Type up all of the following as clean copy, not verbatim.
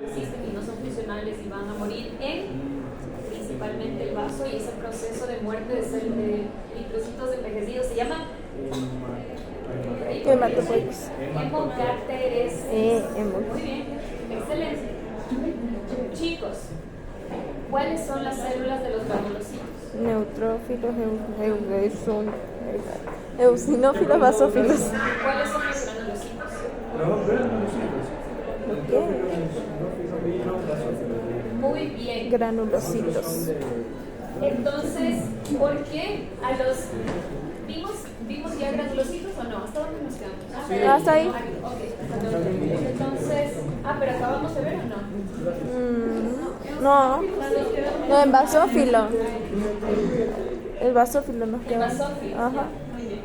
existen y no son funcionales y van a morir en principalmente el vaso, y ese proceso de muerte de eritrocitos envejecidos se llama Hematopoiesis. hemocáteres. Muy bien, excelente. Chicos, ¿cuáles son las células de los granulocitos? Neutrófilos, eosinófilos, basófilos. ¿Cuáles son los granulocitos? Muy bien. Granulocitos. Entonces, ¿por qué a los... ¿Vimos ya granulocitos o no? ¿Hasta dónde nos quedamos? Hasta ahí. Ok. Entonces, pero acabamos de ver o no? No, en basófilo. El basófilo nos queda. El basófilo. Ajá. Ya, muy bien.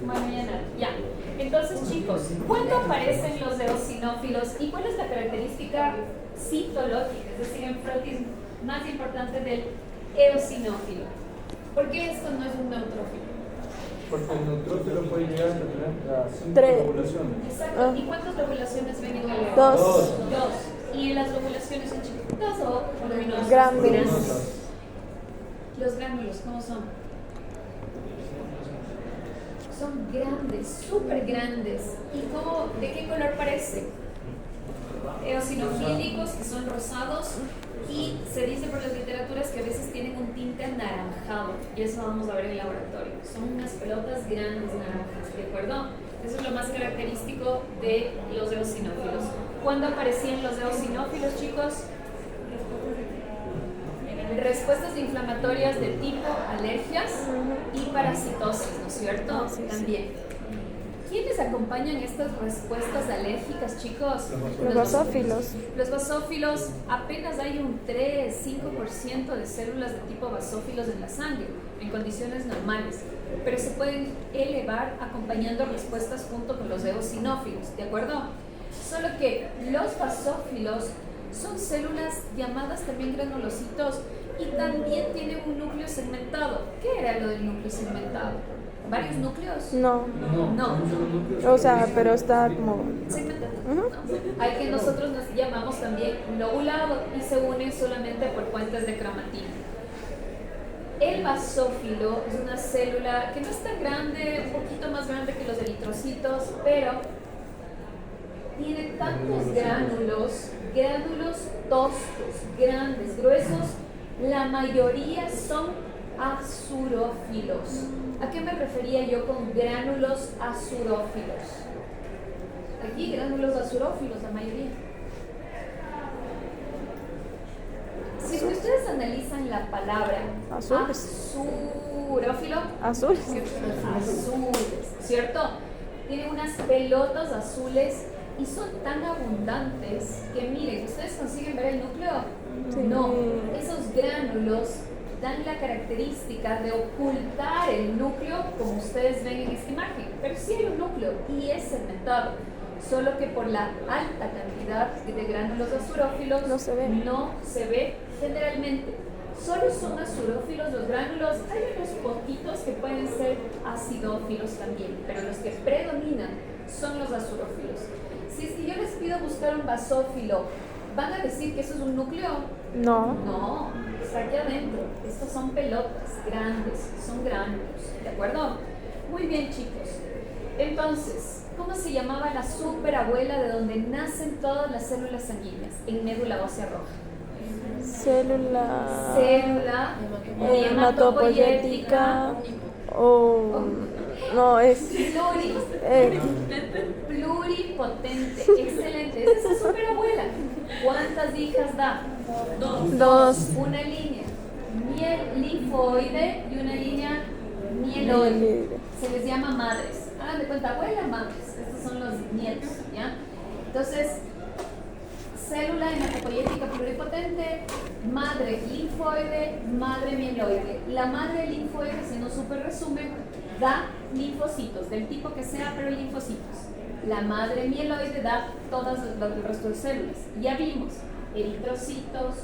Bueno, ya. Entonces, chicos, ¿cuándo aparecen los eosinófilos y cuál es la característica citológica, es decir, en frotis más importante del eosinófilo? ¿Por qué esto no es un neutrófilo? Porque el neutrófilo puede llegar a tener 5 Tres. ovulaciones. Exacto. ¿Y cuántas ovulaciones ven en el Dos. Dos. ¿Y las ovulaciones son chiquitas o voluminosas? Grandes. Los gránulos, ¿cómo son? Son grandes, súper grandes. ¿Y de qué color parece? Eosinofílicos, que son rosados, y se dice por las literaturas que a veces tienen un tinte anaranjado, y eso vamos a ver en el laboratorio. Son unas pelotas grandes naranjas, ¿de acuerdo? Eso es lo más característico de los eosinófilos. ¿Cuándo aparecían los eosinófilos, chicos? Respuestas inflamatorias de tipo alergias y parasitosis, ¿no es cierto? Sí. También. ¿Quiénes acompañan estas respuestas alérgicas, chicos? Los basófilos. Los basófilos, apenas hay un 3-5% de células de tipo basófilos en la sangre, en condiciones normales, pero se pueden elevar acompañando respuestas junto con los eosinófilos, ¿de acuerdo? Solo que los basófilos son células llamadas también granulocitos y también tienen un núcleo segmentado. ¿Qué era lo del núcleo segmentado? ¿Varios núcleos? No. No. O sea, pero está como... Segmentado. ¿No? Al que nosotros nos llamamos también lobulado y se unen solamente por puentes de cromatina. El basófilo es una célula que no es tan grande, un poquito más grande que los eritrocitos, pero tiene tantos gránulos toscos, grandes, gruesos. La mayoría son azurófilos. ¿A qué me refería yo con gránulos azurófilos? Aquí gránulos azurófilos, la mayoría. Si ustedes analizan la palabra Azules. azurófilo, Azules. azules, ¿cierto? Tienen unas pelotas azules y son tan abundantes que miren, ¿ustedes consiguen ver el núcleo? Sí. No, esos gránulos dan la característica de ocultar el núcleo como ustedes ven en esta imagen, pero sí hay un núcleo y es segmentado, solo que por la alta cantidad de gránulos azurófilos No se ve. Generalmente. Solo son azurófilos los gránulos, hay unos poquitos que pueden ser acidófilos también, pero los que predominan son los azurófilos. Si es que yo les pido buscar un basófilo, ¿van a decir que eso es un núcleo? No. No, está aquí adentro. Estos son pelotas grandes, son gránulos, ¿de acuerdo? Muy bien, chicos. Entonces, ¿cómo se llamaba la superabuela de donde nacen todas las células sanguíneas en médula ósea roja? Célula hematopoyética o... No, es... Pluripotente. Excelente. Es esa superabuela. ¿Cuántas hijas da? Dos. Una línea linfoide y una línea mieloide. Se les llama madres. Hagan de cuenta, abuela, madres. Estos son los nietos, ¿ya? Entonces, célula hematopoyética pluripotente, madre linfoide, madre mieloide. La madre linfoide, si no súper resumen, da linfocitos, del tipo que sea, pero linfocitos. La madre mieloide da todas el resto de células. Ya vimos eritrocitos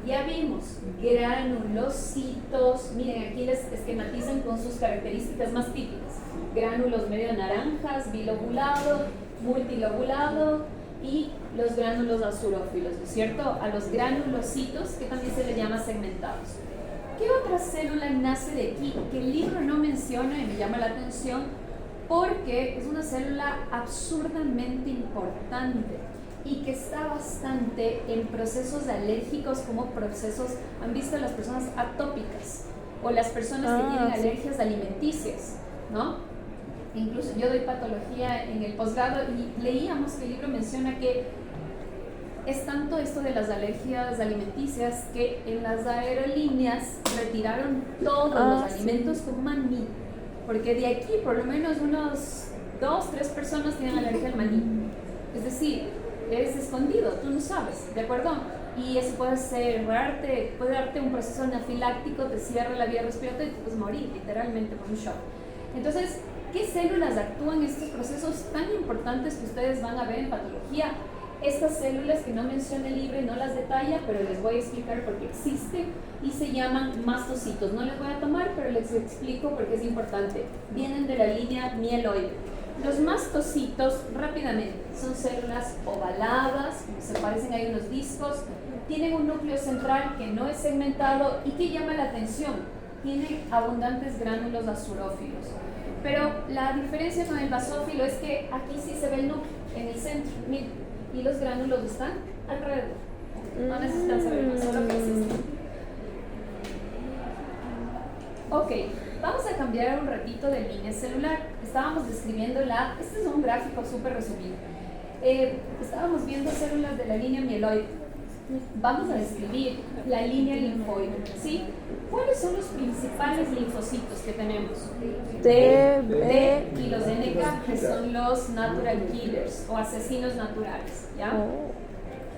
Ya vimos granulocitos, miren aquí les esquematizan con sus características más típicas. Gránulos medio naranjas, bilobulado, multilobulado y los gránulos azurófilos, ¿no es cierto? A los granulocitos, que también se les llama segmentados. ¿Qué otra célula nace de aquí que el libro no menciona y me llama la atención? Porque es una célula absurdamente importante y que está bastante en procesos alérgicos como procesos, han visto las personas atópicas o las personas que tienen alergias alimenticias, ¿no? Incluso yo doy patología en el posgrado y leíamos que el libro menciona que es tanto esto de las alergias alimenticias que en las aerolíneas retiraron todos los alimentos con maní, porque de aquí por lo menos unos 2-3 personas tienen alergia al maní, es decir, es escondido, tú no sabes, ¿de acuerdo? Y eso puede darte un proceso anafiláctico, te cierra la vía respiratoria y te puedes morir literalmente por un shock. Entonces, ¿qué células actúan en estos procesos tan importantes que ustedes van a ver en patología? Estas células que no menciona el libro y no las detalla, pero les voy a explicar por qué existen y se llaman mastocitos. No les voy a tomar, pero les explico porque es importante. Vienen de la línea mieloide. Los mastocitos, rápidamente, son células ovaladas, se parecen ahí unos discos, tienen un núcleo central que no es segmentado y que llama la atención. Tienen abundantes gránulos azurófilos. Pero la diferencia con el basófilo es que aquí sí se ve el núcleo, en el centro, miren, y los gránulos están alrededor. No necesitan saber más, solo que existen. Ok, vamos a cambiar un ratito de línea celular. Estábamos describiendo este es un gráfico súper resumido. Estábamos viendo células de la línea mieloide. Vamos a describir la línea linfoide, ¿sí? ¿Cuáles son los principales linfocitos que tenemos? T y los NK, que son los natural killers o asesinos naturales, ¿ya?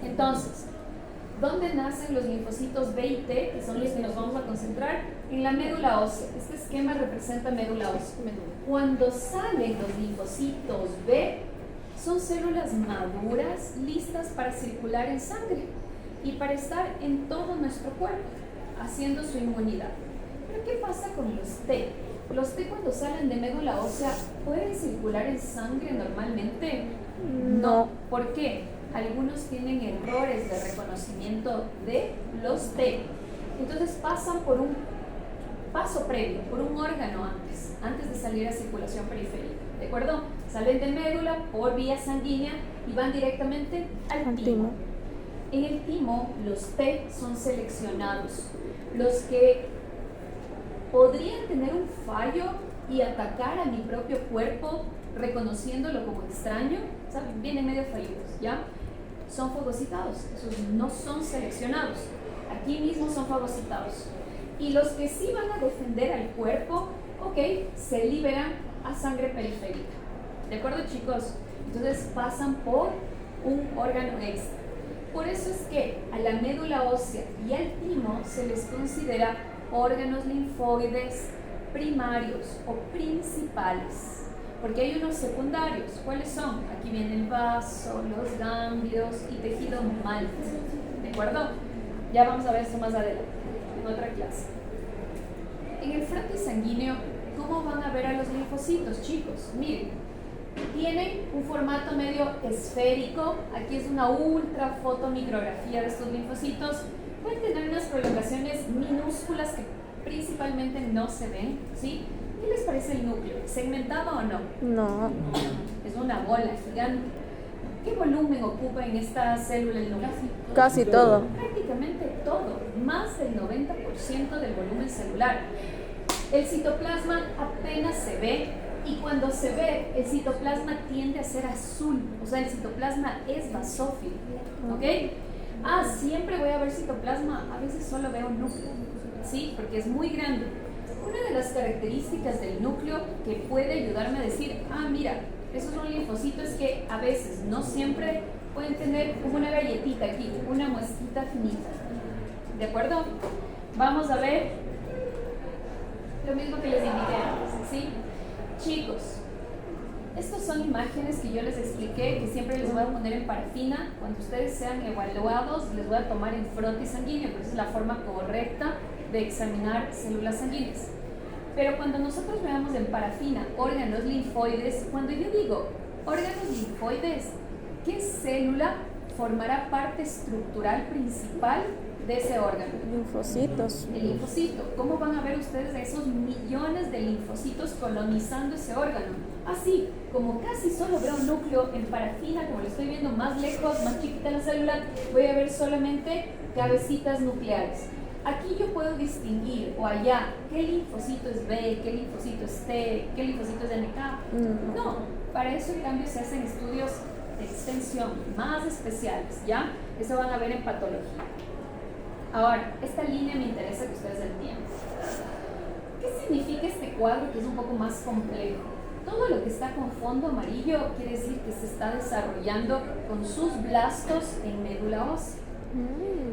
Entonces, ¿dónde nacen los linfocitos B y T, que son los que nos vamos a concentrar? En la médula ósea. Este esquema representa médula ósea. Cuando salen los linfocitos B, son células maduras, listas para circular en sangre y para estar en todo nuestro cuerpo, haciendo su inmunidad. Pero ¿qué pasa con los T? Los T cuando salen de médula ósea, ¿pueden circular en sangre normalmente? No. ¿Por qué? Algunos tienen errores de reconocimiento de los T. Entonces pasan por un paso previo, por un órgano antes de salir a circulación periférica. ¿De acuerdo? Salen de médula por vía sanguínea y van directamente al timo. En el timo, los T son seleccionados. Los que podrían tener un fallo y atacar a mi propio cuerpo reconociéndolo como extraño, ¿saben? Vienen medio fallidos, ¿ya? Son fagocitados, esos no son seleccionados. Aquí mismo son fagocitados. Y los que sí van a defender al cuerpo, se liberan a sangre periférica. ¿De acuerdo, chicos? Entonces pasan por un órgano extra. Por eso es que a la médula ósea y al timo se les considera órganos linfoides primarios o principales, porque hay unos secundarios. ¿Cuáles son? Aquí viene el vaso, los ganglios y tejido malto. ¿De acuerdo? Ya vamos a ver esto más adelante, en otra clase. En el frontis sanguíneo, ¿cómo van a ver a los linfocitos, chicos? Miren, tienen un formato medio esférico. Aquí es una ultra fotomicrografía de estos linfocitos. Pueden tener unas prolongaciones minúsculas que principalmente no se ven, ¿sí? ¿Qué les parece el núcleo? ¿Segmentado o no? No. Es una bola gigante. ¿Qué volumen ocupa en esta célula el núcleo? Casi todo. Prácticamente todo, más del 90% del volumen celular. El citoplasma apenas se ve, y cuando se ve, el citoplasma tiende a ser azul, o sea, el citoplasma es basófilo, ¿ok? Siempre voy a ver citoplasma, a veces solo veo núcleo, ¿sí? Porque es muy grande. Una de las características del núcleo que puede ayudarme a decir, mira, esos son linfocitos, que a veces, no siempre, pueden tener como una galletita aquí, una muesquita finita. ¿De acuerdo? Vamos a ver lo mismo que les indiqué antes, ¿sí? Chicos, Estas son imágenes que yo les expliqué, que siempre les voy a poner en parafina. Cuando ustedes sean evaluados, les voy a tomar en frotis sanguíneo, porque esa es la forma correcta de examinar células sanguíneas. Pero cuando nosotros veamos en parafina órganos linfoides, cuando yo digo órganos linfoides, ¿qué célula formará parte estructural principal de ese órgano? Linfocitos. El linfocito. ¿Cómo van a ver ustedes a esos millones de linfocitos colonizando ese órgano? Así, como casi solo veo un núcleo en parafina, como lo estoy viendo más lejos, más chiquita la célula, voy a ver solamente cabecitas nucleares. Aquí yo puedo distinguir, o allá, qué linfocito es B, qué linfocito es T, qué linfocito es NK. No, para eso en cambio se hacen estudios de extensión más especiales, ¿ya? Eso van a ver en patología. Ahora, esta línea me interesa que ustedes entiendan. ¿Qué significa este cuadro que es un poco más complejo? Todo lo que está con fondo amarillo quiere decir que se está desarrollando con sus blastos en médula ósea.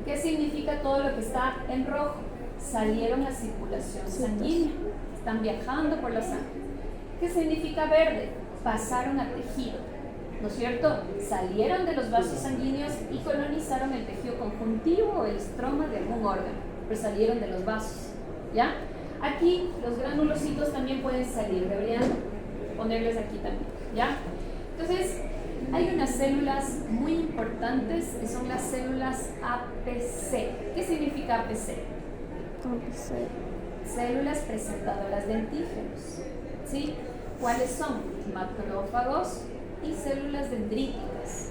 ¿Qué significa todo lo que está en rojo? Salieron a circulación sanguínea, están viajando por la sangre. ¿Qué significa verde? Pasaron a tejido, ¿no es cierto? Salieron de los vasos sanguíneos y colonizaron el tejido conjuntivo o el estroma de algún órgano, pero salieron de los vasos, ¿ya? Aquí los granulocitos también pueden salir, deberían ponerles aquí también, ¿ya? Entonces, hay unas células muy importantes que son las células APC. ¿Qué significa APC? Células presentadoras de antígenos, ¿sí? ¿Cuáles son? Macrófagos y células dendríticas.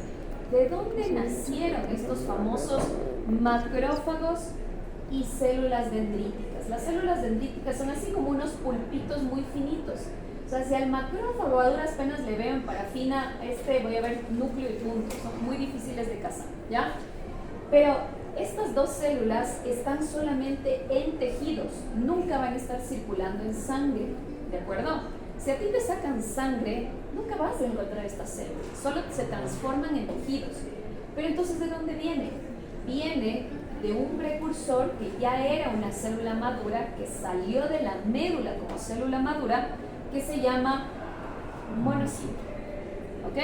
¿De dónde nacieron estos famosos macrófagos y células dendríticas? Las células dendríticas son así como unos pulpitos muy finitos. O sea, si al macrófago a duras penas le veo en parafina, voy a ver núcleo y punto, son muy difíciles de cazar, ¿ya? Pero estas dos células están solamente en tejidos, nunca van a estar circulando en sangre, ¿de acuerdo? Si a ti te sacan sangre, nunca vas a encontrar estas células, solo se transforman en tejidos. Pero entonces, ¿de dónde viene? Viene de un precursor que ya era una célula madura, que salió de la médula como célula madura, que se llama monocito, ¿ok?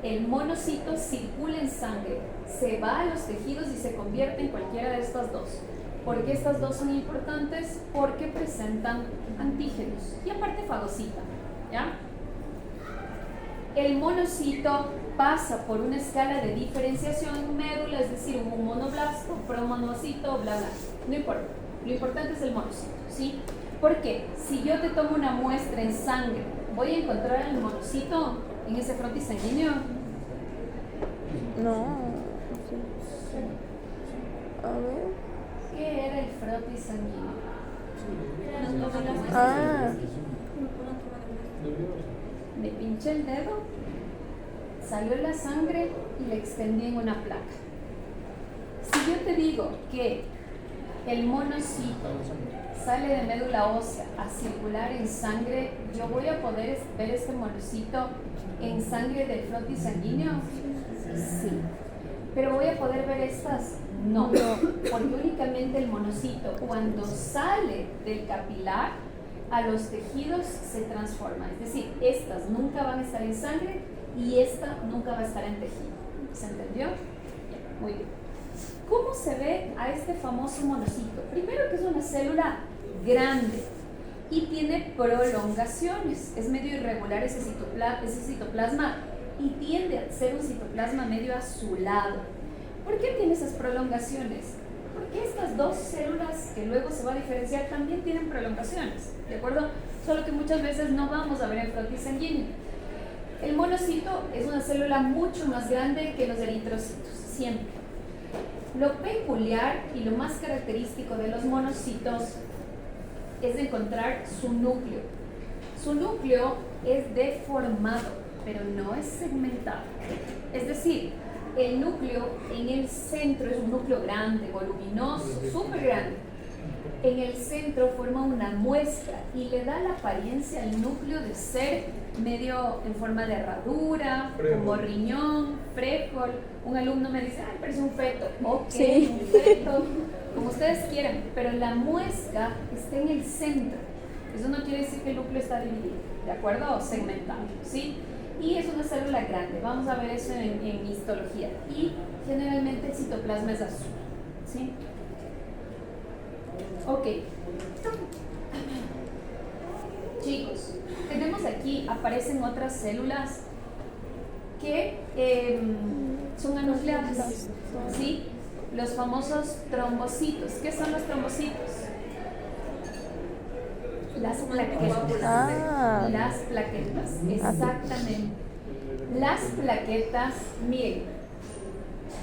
El monocito circula en sangre, se va a los tejidos y se convierte en cualquiera de estas dos. ¿Por qué estas dos son importantes? Porque presentan antígenos y aparte fagocita, ¿ya? El monocito pasa por una escala de diferenciación en médula, es decir, un monoblasto, promonocito, bla, bla. No importa, lo importante es el monocito, ¿sí? Porque si yo te tomo una muestra en sangre, ¿voy a encontrar el monocito en ese frotis sanguíneo? No. A ver. ¿Qué era el frotis sanguíneo? Me pinché el dedo, salió la sangre y le extendí en una placa. Si yo te digo que el monocito sale de médula ósea a circular en sangre, ¿yo voy a poder ver este monocito en sangre del frotis sanguíneo? Sí. ¿Pero voy a poder ver estas? No, porque únicamente el monocito, cuando sale del capilar, a los tejidos se transforma. Es decir, estas nunca van a estar en sangre y esta nunca va a estar en tejido. ¿Se entendió? Muy bien. ¿Cómo se ve a este famoso monocito? Primero que es una célula grande y tiene prolongaciones. Es medio irregular ese citoplasma y tiende a ser un citoplasma medio azulado. ¿Por qué tiene esas prolongaciones? Porque estas dos células que luego se va a diferenciar también tienen prolongaciones, ¿de acuerdo? Solo que muchas veces no vamos a ver en frotis sanguíneo. El monocito es una célula mucho más grande que los eritrocitos, siempre. Lo peculiar y lo más característico de los monocitos es encontrar su núcleo. Su núcleo es deformado, pero no es segmentado. Es decir, el núcleo en el centro es un núcleo grande, voluminoso, súper grande. En el centro forma una muesca y le da la apariencia al núcleo de ser medio en forma de herradura, como riñón, frijol. Un alumno me dice, ay, parece un feto. Ok, sí. Un feto, como ustedes quieran, pero la muesca está en el centro. Eso no quiere decir que el núcleo está dividido. ¿de acuerdo? Segmentado, ¿sí? Y es una célula grande, vamos a ver eso en histología. Y generalmente el citoplasma es azul, ¿sí? Ok. Chicos, tenemos aquí, aparecen otras células que son anucleadas, ¿sí? Los famosos trombocitos. ¿Qué son los trombocitos? Las plaquetas. Ah. Las plaquetas, exactamente. Las plaquetas, miren,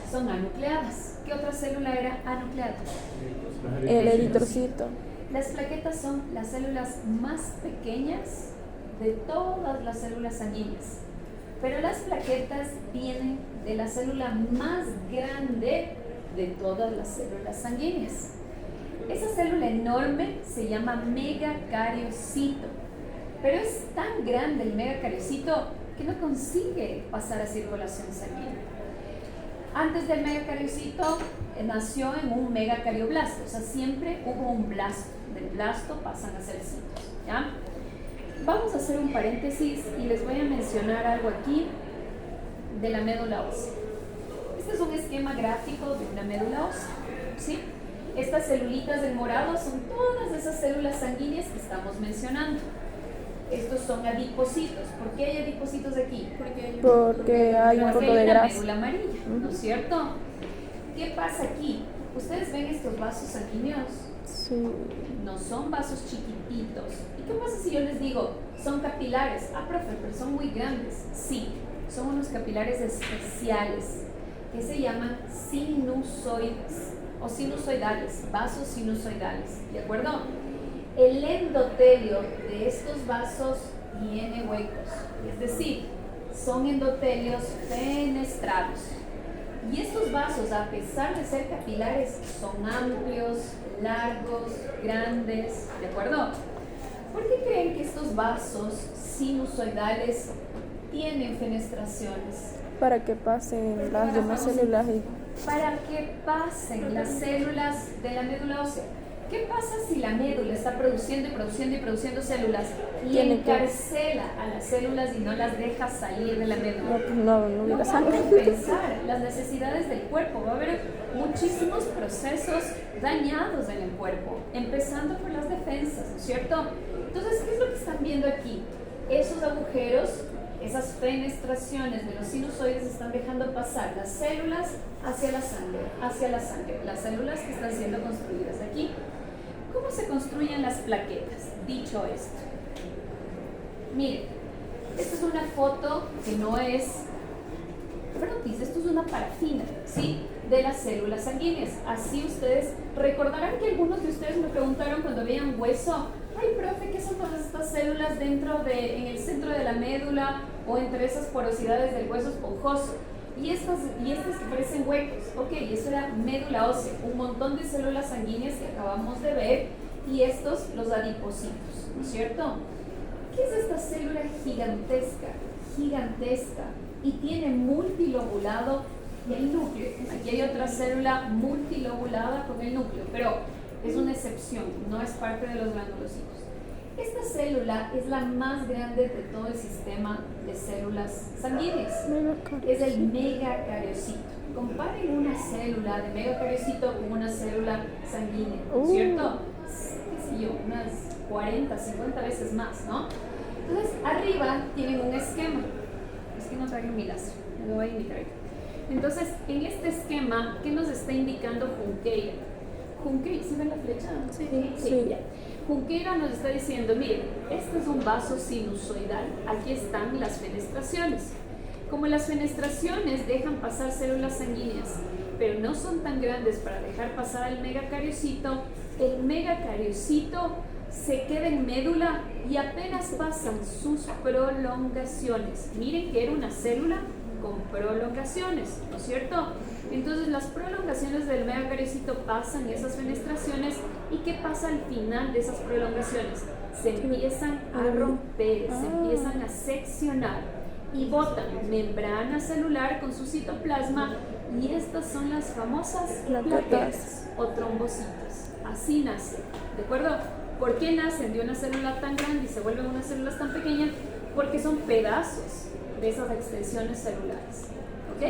son anucleadas. ¿Qué otra célula era anucleada? El eritrocito. Las plaquetas son las células más pequeñas de todas las células sanguíneas. Pero las plaquetas vienen de la célula más grande de todas las células sanguíneas. Esa célula enorme se llama megacariocito, pero es tan grande el megacariocito que no consigue pasar a circulación sanguínea. Antes del megacariocito nació en un megacardioblasto, o sea, siempre hubo un blasto. Del blasto pasan a ser citos, ¿ya? Vamos a hacer un paréntesis y les voy a mencionar algo aquí de la médula ósea. Este es un esquema gráfico de una médula ósea, ¿sí? Estas celulitas del morado son todas esas células sanguíneas que estamos mencionando. Estos son adipocitos. ¿Por qué hay adipocitos aquí? Porque hay un poco de una grasa. médula amarilla, ¿no es cierto? ¿Qué pasa aquí? ¿Ustedes ven estos vasos sanguíneos? Sí. No son vasos chiquititos. ¿Y qué pasa si yo les digo, son capilares? Ah, profe, pero son muy grandes. Sí, son unos capilares especiales que se llaman sinusoides o sinusoidales, vasos sinusoidales, ¿de acuerdo? El endotelio de estos vasos tiene huecos, es decir, son endotelios fenestrados. Y estos vasos, a pesar de ser capilares, son amplios, largos, grandes, ¿de acuerdo? ¿Por qué creen que estos vasos sinusoidales tienen fenestraciones? Para que pasen las demás células y Para que pasen las células de la médula ósea. ¿Qué pasa si la médula está produciendo y produciendo y produciendo células y Tiene que- encarcela a las células y no las deja salir de la médula? no No hubiera va a sangre. compensar las necesidades del cuerpo. Va a haber muchísimos procesos dañados en el cuerpo, empezando por las defensas, ¿no es cierto? Entonces, ¿qué es lo que están viendo aquí? Esos agujeros, esas fenestraciones de los sinusoides están dejando pasar las células hacia la sangre, las células que están siendo construidas aquí. ¿Cómo se construyen las plaquetas? Dicho esto, miren, esta es una foto que no es frotis, esto es una parafina, ¿sí? De las células sanguíneas. Así ustedes recordarán que algunos de ustedes me preguntaron cuando veían hueso, ay, profe, ¿qué son todas estas células en el centro de la médula o entre esas porosidades del hueso esponjoso? Y estas que parecen huecos. Ok, eso era médula ósea, un montón de células sanguíneas que acabamos de ver, y estos los adipocitos, ¿no es cierto? ¿Qué es esta célula gigantesca? Gigantesca, y tiene multilobulado el núcleo. Aquí hay otra célula multilobulada con el núcleo, pero es una excepción, no es parte de los granulocitos. Esta célula es la más grande de todo el sistema de células sanguíneas. Es el megacariocito. Comparen una célula de megacariocito con una célula sanguínea, ¿no es cierto? Qué sé yo, unas 40, 50 veces más, ¿no? Entonces, arriba tienen un esquema. Es que no traigo mi láser, me lo voy a indicar aquí. Entonces, en este esquema, ¿qué nos está indicando Junqueira? Junqueira, ¿sí ven la flecha? Sí. Ya. Junqueira nos está diciendo, miren, este es un vaso sinusoidal, aquí están las fenestraciones. Como las fenestraciones dejan pasar células sanguíneas, pero no son tan grandes para dejar pasar el megacariocito se queda en médula y apenas pasan sus prolongaciones. Miren que era una célula con prolongaciones, ¿no es cierto? Entonces las prolongaciones del megacariocito pasan esas fenestraciones, y ¿qué pasa al final de esas prolongaciones? Se empiezan a romper, se empiezan a seccionar y botan membrana celular con su citoplasma, y estas son las famosas plaquetas o trombocitos. Así nace, ¿de acuerdo? ¿Por qué nacen de una célula tan grande y se vuelven unas células tan pequeñas? Porque son pedazos de esas extensiones celulares. ¿Ok?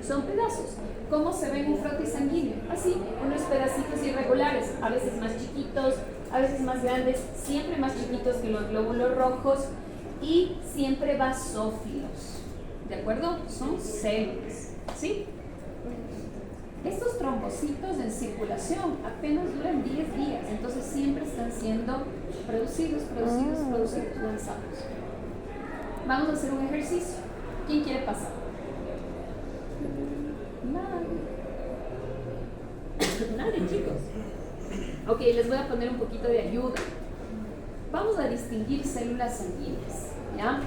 Son pedazos. ¿Cómo se ve en un frotis sanguíneo? Así, unos pedacitos irregulares, a veces más chiquitos, a veces más grandes, siempre más chiquitos que los glóbulos rojos y siempre basófilos. ¿De acuerdo? Son células. ¿Sí? Estos trombocitos en circulación apenas duran 10 días, entonces siempre están siendo producidos, lanzados. Vamos a hacer un ejercicio. ¿Quién quiere pasar? Nadie, chicos. Ok, les voy a poner un poquito de ayuda. Vamos a distinguir células sanguíneas, ¿ya?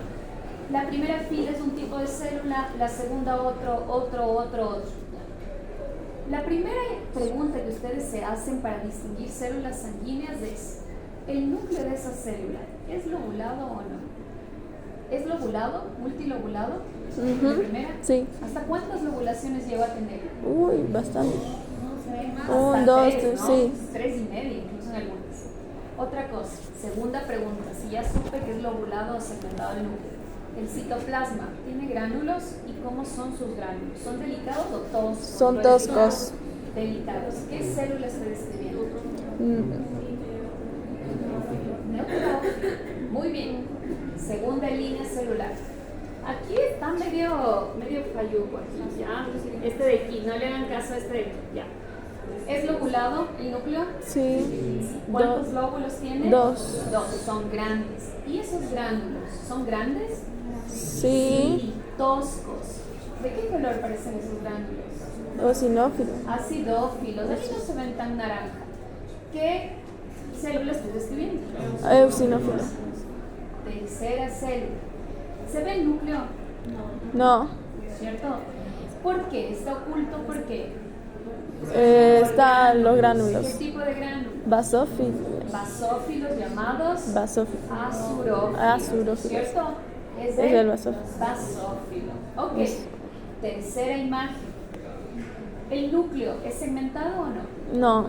La primera fila es un tipo de célula, la segunda otro. La primera pregunta que ustedes se hacen para distinguir células sanguíneas es: ¿el núcleo de esa célula es lobulado o no? ¿Es lobulado? ¿Multilobulado? ¿La primera? Sí. ¿Hasta cuántas lobulaciones llegó a tener? Uy, bastante. Hasta 1, 2, 3, 3, ¿no? sí. 3 y medio, incluso en algunas. Otra cosa, segunda pregunta, si ya supe que es lobulado o segmentado el núcleo. ¿El citoplasma tiene gránulos y cómo son sus gránulos? ¿Son delicados o toscos? Son toscos. Delicados. ¿Qué célula estoy describiendo? Neutrófilo. Muy bien. Segunda línea celular. Aquí está medio falluco aquí, ¿ya? Este de aquí, no le hagan caso a este de aquí, ya. ¿Es lobulado el núcleo? Sí. ¿Cuántos lóbulos tiene? 2. 2, son grandes. ¿Y esos gránulos son grandes? Sí. Toscos. ¿De qué color parecen esos gránulos? Eosinófilo. Acidófilos. Ahí no se ven tan naranja. ¿Qué célula estoy describiendo? Eosinófilo. Tercera célula. ¿Se ve el núcleo? No. ¿Cierto? ¿Por qué? ¿Está oculto? ¿Por qué? Están los ¿Qué gránulos. tipo de gránulos? Basófilos. Basófilos llamados Basófilos. azurófilos. ¿Cierto? Es el basófilo. Basófilo. Ok. Tercera imagen. ¿El núcleo es segmentado o no? No.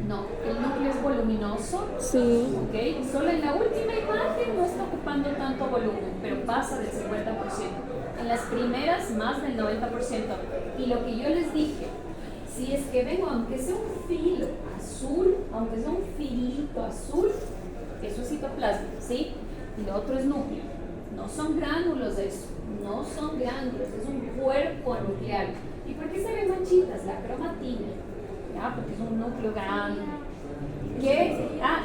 No. ¿El núcleo es voluminoso? Sí. Ok. Solo en la última imagen no está ocupando tanto volumen, pero pasa del 50%. En las primeras, más del 90%. Y lo que yo les dije, si es que ven, aunque sea un filo azul, aunque sea un filito azul, eso es citoplasma, ¿sí? Y lo otro es núcleo. No son gránulos de eso, no son gránulos, es un cuerpo nuclear. ¿Y por qué se ven manchitas? La cromatina, ¿ya? Porque es un núcleo grande.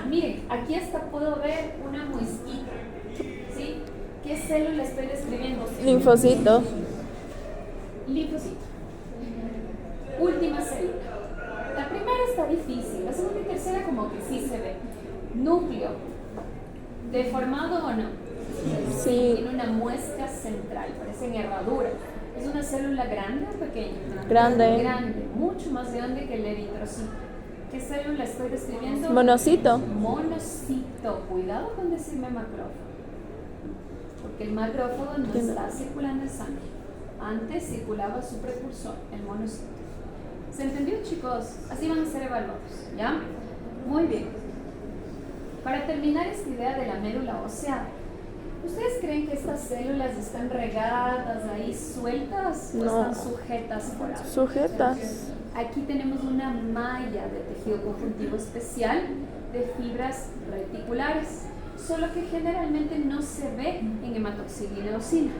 Miren, aquí hasta puedo ver una muesquita, ¿sí? ¿Qué célula estoy describiendo? Linfocito. Linfocito. Última célula. La primera está difícil, la segunda y tercera como que sí se ve. Núcleo. ¿Deformado o no? Sí. Tiene una muesca central, parece herradura. ¿Es una célula grande o pequeña? Grande. Grande, mucho más grande que el eritrocito. ¿Qué célula estoy describiendo? Monocito. Monocito. Cuidado con decirme macrófago. Porque el macrófago no está circulando en sangre. Antes circulaba su precursor, el monocito. ¿Se entendió, chicos? Así van a ser evaluados, ¿ya? Muy bien. Para terminar esta idea de la médula ósea, ¿ustedes creen que estas células están regadas ahí sueltas o están sujetas por algo? Sujetas. Aquí tenemos una malla de tejido conjuntivo especial de fibras reticulares, solo que generalmente no se ve en hematoxilina eosina.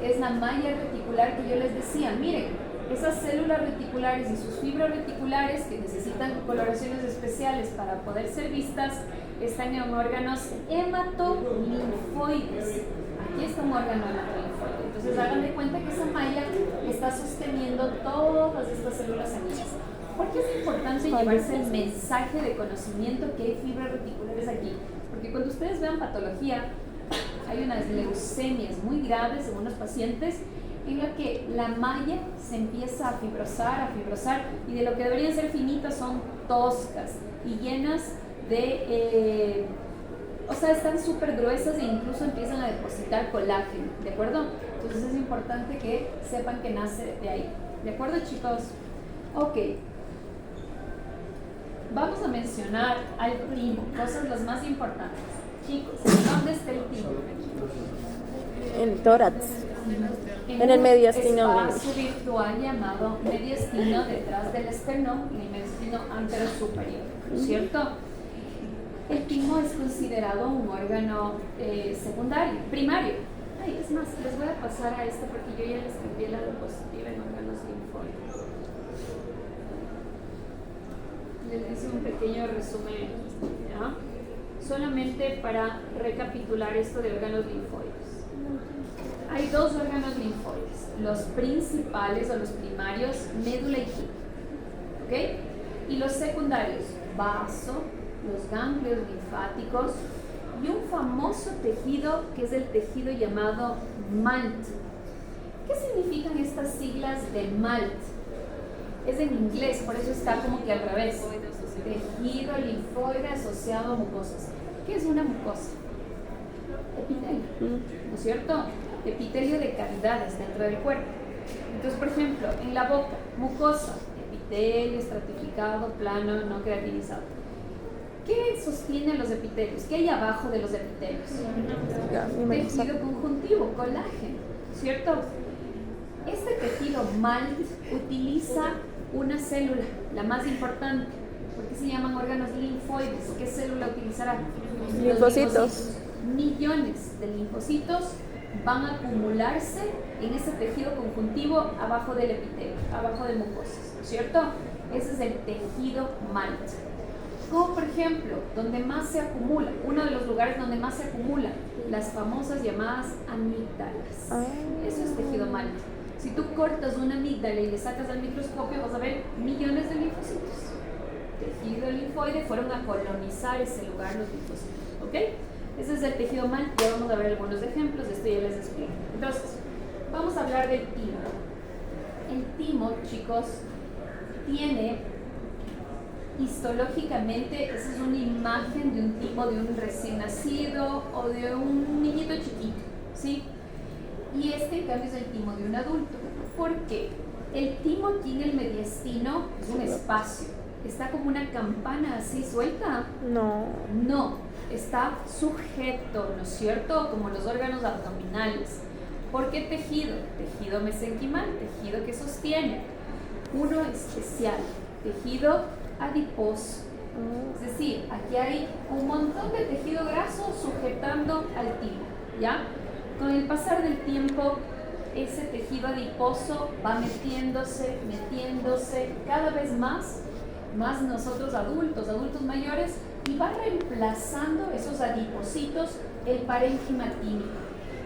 Es la malla reticular que yo les decía. Miren, esas células reticulares y sus fibras reticulares que necesitan coloraciones especiales para poder ser vistas están en órganos hematolinfoides. Aquí está un órgano hematolinfoide. Entonces hagan de cuenta que esa malla está sosteniendo todas estas células sanguíneas. ¿Por qué es importante llevarse el mensaje de conocimiento que hay fibras reticulares aquí? Porque cuando ustedes vean patología, hay unas leucemias muy graves en unos pacientes en la que la malla se empieza a fibrosar, y de lo que deberían ser finitas son toscas y llenas de, están súper gruesas e incluso empiezan a depositar colágeno, ¿de acuerdo? Entonces es importante que sepan que nace de ahí, ¿de acuerdo, chicos? Ok. Vamos a mencionar al timo, cosas las más importantes. Chicos, ¿dónde está el timo? El tórax. En el mediastino. Un espacio virtual llamado mediastino detrás del esternón y el mediastino anterosuperior, ¿cierto? El timo es considerado un órgano secundario, primario. Ay, es más, les voy a pasar a esta porque yo ya les cambié la diapositiva en órganos linfóicos. Les hice un pequeño resumen, ¿ya? Solamente para recapitular esto de órganos linfóicos. Hay dos órganos linfóides, los principales o los primarios, médula y quimo, ¿ok? Y los secundarios, vaso, los ganglios linfáticos y un famoso tejido que es el tejido llamado MALT. ¿Qué significan estas siglas de MALT? Es en inglés, por eso está como que al revés. Tejido linfoide asociado a mucosas. ¿Qué es una mucosa? Epitelio, ¿no es cierto? Epitelio de cavidades dentro del cuerpo. Entonces, por ejemplo, en la boca, mucosa, epitelio estratificado, plano, no queratinizado. ¿Qué sostiene los epitelios? ¿Qué hay abajo de los epitelios? Tejido conjuntivo, colágeno, ¿cierto? Este tejido MALT utiliza una célula, la más importante. ¿Por qué se llaman órganos linfoides? ¿Qué célula utilizará? Linfocitos. Millones de linfocitos van a acumularse en ese tejido conjuntivo abajo del epitelio, abajo de mucosas, ¿cierto? Ese es el tejido MALT. Como por ejemplo, donde más se acumula, uno de los lugares donde más se acumula, las famosas llamadas amígdalas. Eso es tejido MALT. Si tú cortas una amígdala y le sacas al microscopio, vas a ver millones de linfocitos. Tejido linfoide fueron a colonizar ese lugar los linfocitos, ¿ok? Ese es el tejido MALT, ya vamos a ver algunos ejemplos, esto ya les explico. Entonces, vamos a hablar del timo. El timo, chicos, tiene histológicamente, esa es una imagen de un timo de un recién nacido o de un niñito chiquito, ¿sí? Y este en cambio es el timo de un adulto. ¿Por qué? El timo aquí en el mediastino es un espacio, está como una campana así suelta. No, está sujeto, ¿no es cierto? Como los órganos abdominales. ¿Por qué tejido? Tejido mesenquimal, tejido que sostiene. Uno especial, tejido adiposo. Es decir, aquí hay un montón de tejido graso sujetando al timo, ¿ya? Con el pasar del tiempo, ese tejido adiposo va metiéndose cada vez más nosotros adultos mayores, y va reemplazando esos adipositos el parénquima tímico.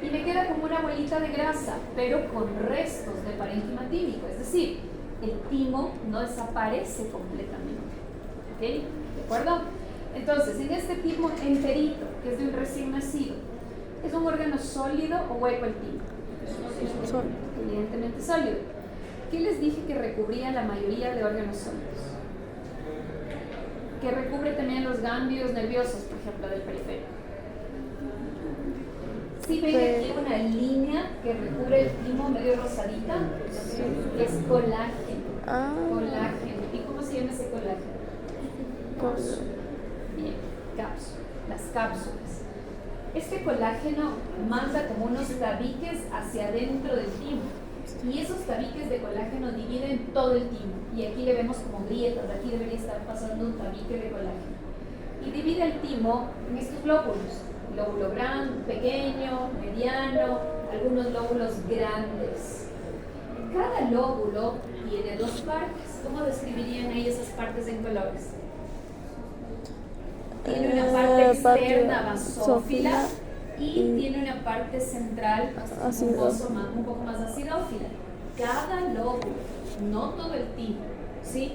Y me queda como una bolita de grasa, pero con restos de parénquima tímico. Es decir, el timo no desaparece completamente. ¿Ok? ¿De acuerdo? Entonces, en este timo enterito, que es de un recién nacido, ¿es un órgano sólido o hueco el timo? Evidentemente sólido. ¿Qué les dije que recubría la mayoría de órganos sólidos? Que recubre también los ganglios nerviosos, por ejemplo, del periférico. ¿Sí ven aquí una línea que recubre el timo medio rosadita? Es colágeno. Colágeno. ¿Y cómo se llama ese colágeno? Bien, cápsula. Las cápsulas. Este colágeno manda como unos tabiques hacia adentro del timo. Y esos tabiques de colágeno dividen todo el timo. Y aquí le vemos como grietas. Aquí debería estar pasando un tabique de colágeno. Y divide el timo en estos lóbulos. Lóbulo grande, pequeño, mediano, algunos lóbulos grandes. Cada lóbulo tiene dos partes. ¿Cómo describirían ahí esas partes en colores? Tiene una parte externa basófila y tiene una parte central un poco más acidófila. Cada lóbulo, no todo el timo, ¿sí?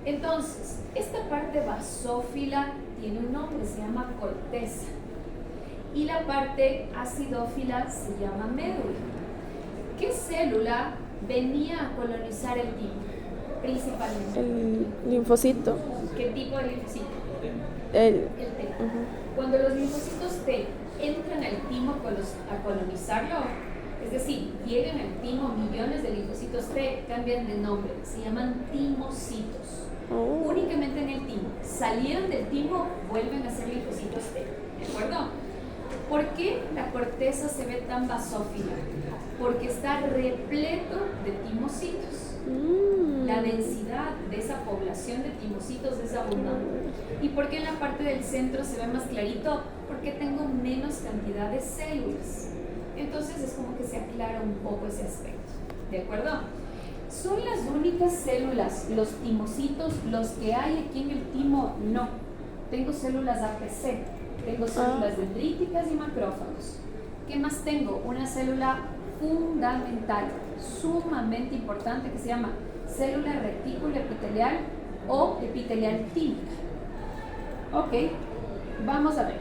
Entonces, esta parte basófila tiene un nombre, se llama corteza. Y la parte acidófila se llama médula. ¿Qué célula venía a colonizar el timo? Principalmente. El linfocito. ¿Qué tipo de linfocito? El T. Cuando los linfocitos T entran al timo a colonizarlo, es decir, llegan al timo millones de linfocitos T, cambian de nombre, se llaman timocitos. Oh. Únicamente en el timo. Salieron del timo, vuelven a ser linfocitos T. ¿De acuerdo? ¿Por qué la corteza se ve tan basófila? Porque está repleto de timocitos. La densidad de esa población de timocitos es abundante. ¿Y por qué en la parte del centro se ve más clarito? Porque tengo menos cantidad de células. Entonces es como que se aclara un poco ese aspecto. ¿De acuerdo? ¿Son las únicas células, los timocitos, los que hay aquí en el timo? No. Tengo células APC, tengo células dendríticas y macrófagos. ¿Qué más tengo? Una célula fundamental, sumamente importante, que se llama célula retículo epitelial o epitelial tímica. Ok, vamos a ver.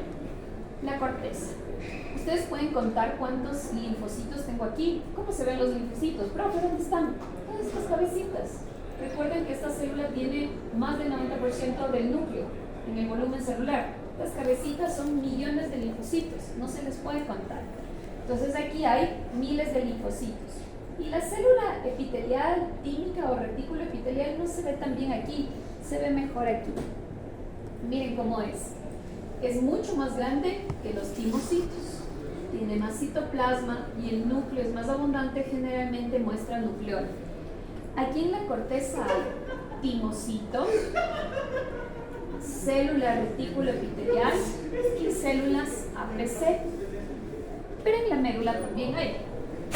La corteza. Ustedes pueden contar cuántos linfocitos tengo aquí. ¿Cómo se ven los linfocitos? Profe, ¿dónde están? Todas estas cabecitas. Recuerden que esta célula tiene más del 90% del núcleo en el volumen celular. Las cabecitas son millones de linfocitos, no se les puede contar. Entonces aquí hay miles de linfocitos. Y la célula epitelial tímica o retículo epitelial no se ve tan bien aquí, se ve mejor aquí. Miren cómo es. Es mucho más grande que los timocitos. Tiene más citoplasma y el núcleo es más abundante, generalmente muestra nucleol. Aquí en la corteza hay timocito, célula retículo epitelial y células APC. Pero en la médula también hay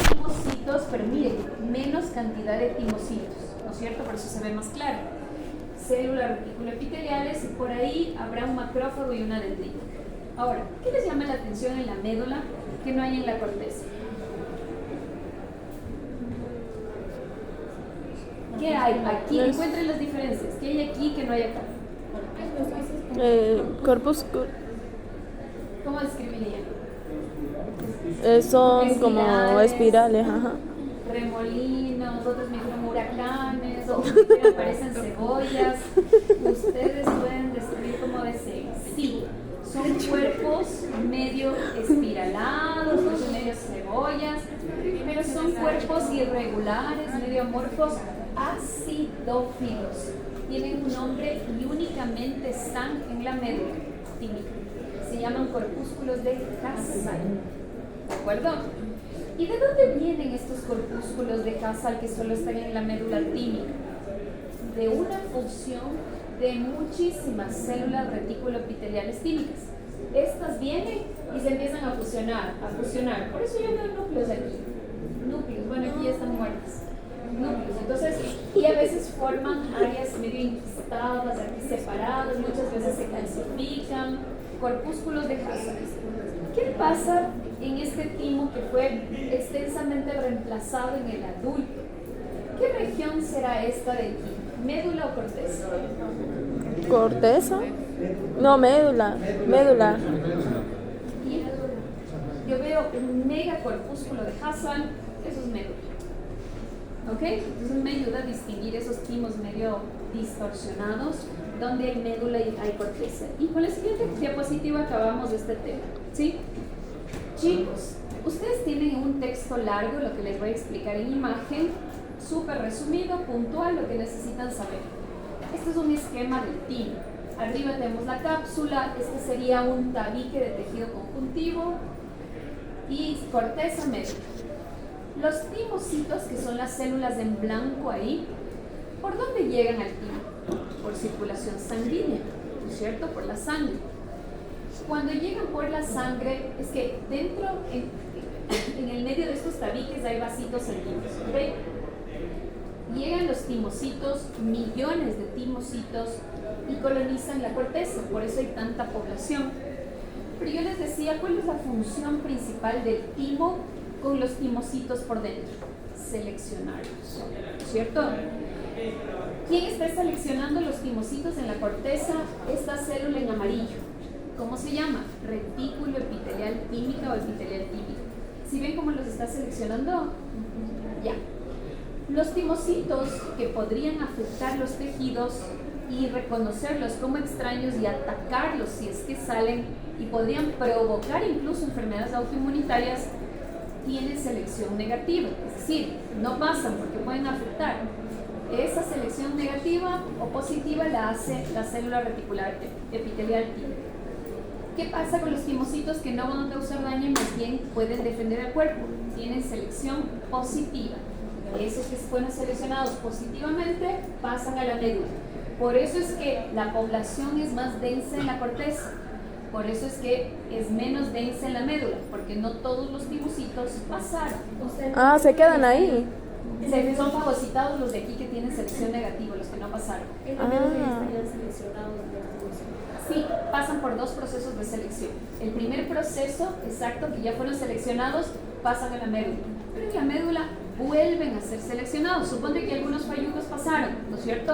timocitos, pero miren, menos cantidad de timocitos, ¿no es cierto? Por eso se ve más claro. Células retículo epiteliales y por ahí habrá un macrófago y una dendrítica. Ahora, ¿qué les llama la atención en la médula que no hay en la corteza? ¿Qué hay aquí? Encuentren las diferencias. ¿Qué hay aquí que no hay acá? Corpúsculo. ¿Cómo describirían? Son como espirales, ajá. Remolinos, otros me dijeron huracanes, otros me dijeron parecen cebollas. Ustedes pueden describir cómo deseen. Sí, son cuerpos medio espiralados, no son medio cebollas, pero son cuerpos irregulares, medio amorfos, acidófilos. Tienen un nombre y únicamente están en la médula tímica. Se llaman corpúsculos de Hassall. ¿De acuerdo? ¿Y de dónde vienen estos corpúsculos de Hassall que solo están en la médula tímica? De una fusión de muchísimas células reticuloepiteliales tímicas. Estas vienen y se empiezan a fusionar. Por eso yo veo núcleos aquí. Núcleos, bueno, aquí ya están muertos. Núcleos, entonces, y a veces forman áreas medio inquistadas, aquí separadas, muchas veces se calcifican, corpúsculos de Hassall. ¿Qué pasa en este timo que fue extensamente reemplazado en el adulto? ¿Qué región será esta de aquí? ¿Médula o corteza? ¿Corteza? No, médula. Médula. ¿Y? Yo veo un megacorpúsculo de Hassall, eso es médula. ¿Ok? Entonces me ayuda a distinguir esos timos medio distorsionados, donde hay médula y hay corteza. Y con la siguiente diapositiva acabamos este tema. ¿Sí? Chicos, ustedes tienen un texto largo, lo que les voy a explicar en imagen, súper resumido, puntual, lo que necesitan saber. Este es un esquema del timo. Arriba tenemos la cápsula, este sería un tabique de tejido conjuntivo y corteza médula. Los timocitos, que son las células en blanco ahí, ¿por dónde llegan al timo? Por circulación sanguínea, ¿no es cierto? Por la sangre. Cuando llegan por la sangre, es que dentro, en el medio de estos tabiques hay vasitos sanguíneos, ¿ok? Llegan los timocitos, millones de timocitos, y colonizan la corteza, por eso hay tanta población. Pero yo les decía, ¿cuál es la función principal del timo con los timocitos por dentro? Seleccionarlos, ¿cierto? ¿Quién está seleccionando los timocitos en la corteza? Esta célula en amarillo. ¿Cómo se llama? Retículo epitelial tímica o epitelial tímico. ¿Sí ven cómo los está seleccionando? Ya. Los timocitos que podrían afectar los tejidos y reconocerlos como extraños y atacarlos si es que salen y podrían provocar incluso enfermedades autoinmunitarias, tienen selección negativa, es decir, no pasan porque pueden afectar. Esa selección negativa o positiva la hace la célula reticular epitelial T. ¿Qué pasa con los timocitos que no van a causar daño y más bien pueden defender el cuerpo? Tienen selección positiva. Esos que fueron seleccionados positivamente pasan a la médula. Por eso es que la población es más densa en la corteza. Por eso es que es menos densa en la médula, porque no todos los timocitos pasaron. Se quedan ahí. Son fagocitados los de aquí que tienen selección negativa, los que no pasaron. En la médula ya estarían seleccionados de Sí, pasan por dos procesos de selección. El primer proceso, exacto, que ya fueron seleccionados, pasan a la médula. Pero en la médula vuelven a ser seleccionados. Supone que algunos fallucos pasaron, ¿no es cierto?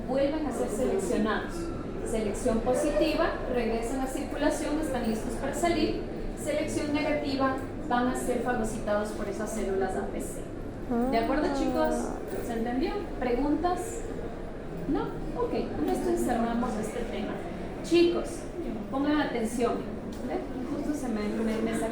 Vuelven a ser seleccionados. Selección positiva, regresan a circulación, están listos para salir. Selección negativa, van a ser fagocitados por esas células APC. ¿De acuerdo, chicos? ¿Se entendió? ¿Preguntas? ¿No? Ok, con esto cerramos este tema. Chicos, pongan atención. ¿Ve? Justo se me sacó